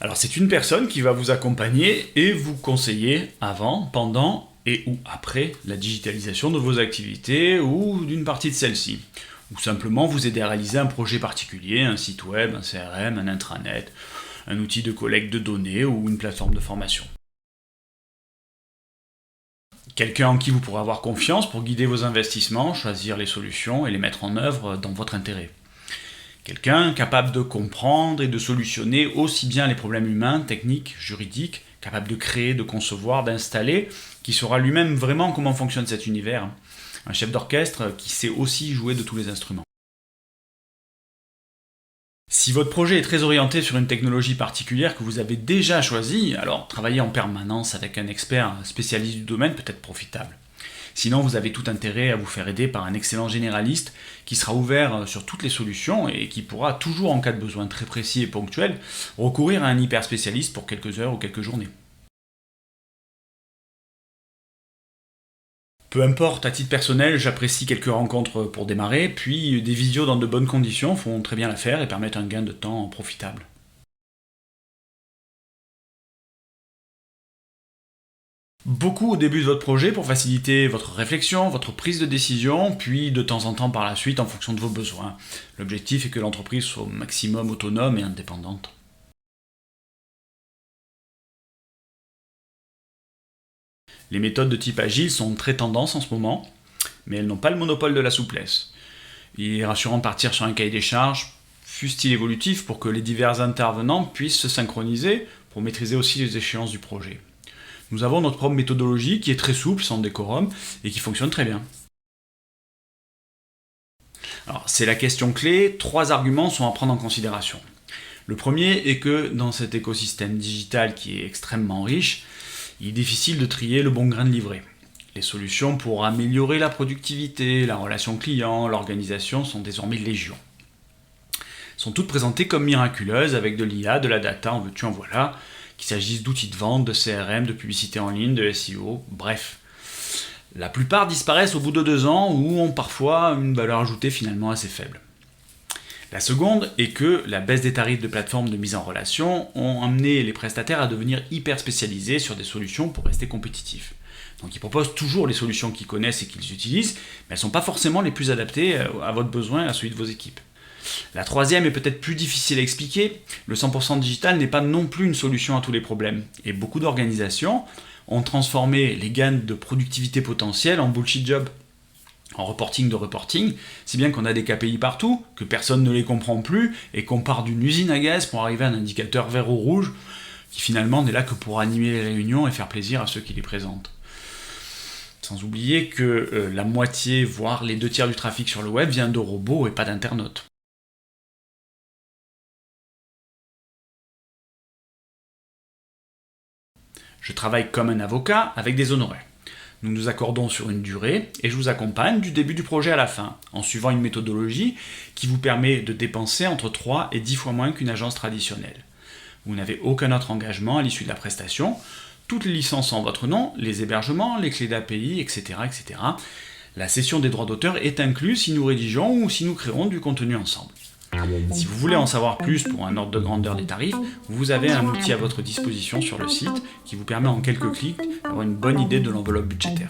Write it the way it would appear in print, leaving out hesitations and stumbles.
Alors c'est une personne qui va vous accompagner et vous conseiller avant, pendant et ou après la digitalisation de vos activités ou d'une partie de celle-ci. Ou simplement vous aider à réaliser un projet particulier, un site web, un CRM, un intranet, un outil de collecte de données ou une plateforme de formation. Quelqu'un en qui vous pourrez avoir confiance pour guider vos investissements, choisir les solutions et les mettre en œuvre dans votre intérêt. Quelqu'un capable de comprendre et de solutionner aussi bien les problèmes humains, techniques, juridiques, capable de créer, de concevoir, d'installer, qui saura lui-même vraiment comment fonctionne cet univers. Un chef d'orchestre qui sait aussi jouer de tous les instruments. Si votre projet est très orienté sur une technologie particulière que vous avez déjà choisie, alors travailler en permanence avec un expert spécialiste du domaine peut être profitable. Sinon, vous avez tout intérêt à vous faire aider par un excellent généraliste qui sera ouvert sur toutes les solutions et qui pourra toujours, en cas de besoin très précis et ponctuel, recourir à un hyper spécialiste pour quelques heures ou quelques journées. Peu importe, à titre personnel, j'apprécie quelques rencontres pour démarrer, puis des visios dans de bonnes conditions font très bien l'affaire et permettent un gain de temps profitable. Beaucoup au début de votre projet pour faciliter votre réflexion, votre prise de décision, puis de temps en temps par la suite en fonction de vos besoins. L'objectif est que l'entreprise soit au maximum autonome et indépendante. Les méthodes de type agile sont très tendance en ce moment, mais elles n'ont pas le monopole de la souplesse. Il est rassurant de partir sur un cahier des charges, fût-il évolutif, pour que les divers intervenants puissent se synchroniser pour maîtriser aussi les échéances du projet. Nous avons notre propre méthodologie qui est très souple, sans décorum, et qui fonctionne très bien. Alors, c'est la question clé, 3 arguments sont à prendre en considération. Le premier est que dans cet écosystème digital qui est extrêmement riche, il est difficile de trier le bon grain de livret. Les solutions pour améliorer la productivité, la relation client, l'organisation sont désormais légion. Elles sont toutes présentées comme miraculeuses avec de l'IA, de la data, en veux-tu en voilà, qu'il s'agisse d'outils de vente, de CRM, de publicité en ligne, de SEO, bref. La plupart disparaissent au bout de 2 ans ou ont parfois une valeur ajoutée finalement assez faible. La seconde est que la baisse des tarifs de plateformes de mise en relation ont amené les prestataires à devenir hyper spécialisés sur des solutions pour rester compétitifs. Donc ils proposent toujours les solutions qu'ils connaissent et qu'ils utilisent, mais elles ne sont pas forcément les plus adaptées à votre besoin et à celui de vos équipes. La troisième est peut-être plus difficile à expliquer, le 100% digital n'est pas non plus une solution à tous les problèmes. Et beaucoup d'organisations ont transformé les gains de productivité potentielle en bullshit job, en reporting de reporting, si bien qu'on a des KPI partout, que personne ne les comprend plus, et qu'on part d'une usine à gaz pour arriver à un indicateur vert ou rouge, qui finalement n'est là que pour animer les réunions et faire plaisir à ceux qui les présentent. Sans oublier que la moitié, voire les 2 tiers du trafic sur le web vient de robots et pas d'internautes. Je travaille comme un avocat avec des honoraires. Nous nous accordons sur une durée et je vous accompagne du début du projet à la fin, en suivant une méthodologie qui vous permet de dépenser entre 3 et 10 fois moins qu'une agence traditionnelle. Vous n'avez aucun autre engagement à l'issue de la prestation, toutes les licences en votre nom, les hébergements, les clés d'API, etc., etc. La cession des droits d'auteur est incluse si nous rédigeons ou si nous créons du contenu ensemble. Si vous voulez en savoir plus pour un ordre de grandeur des tarifs, vous avez un outil à votre disposition sur le site qui vous permet en quelques clics d'avoir une bonne idée de l'enveloppe budgétaire.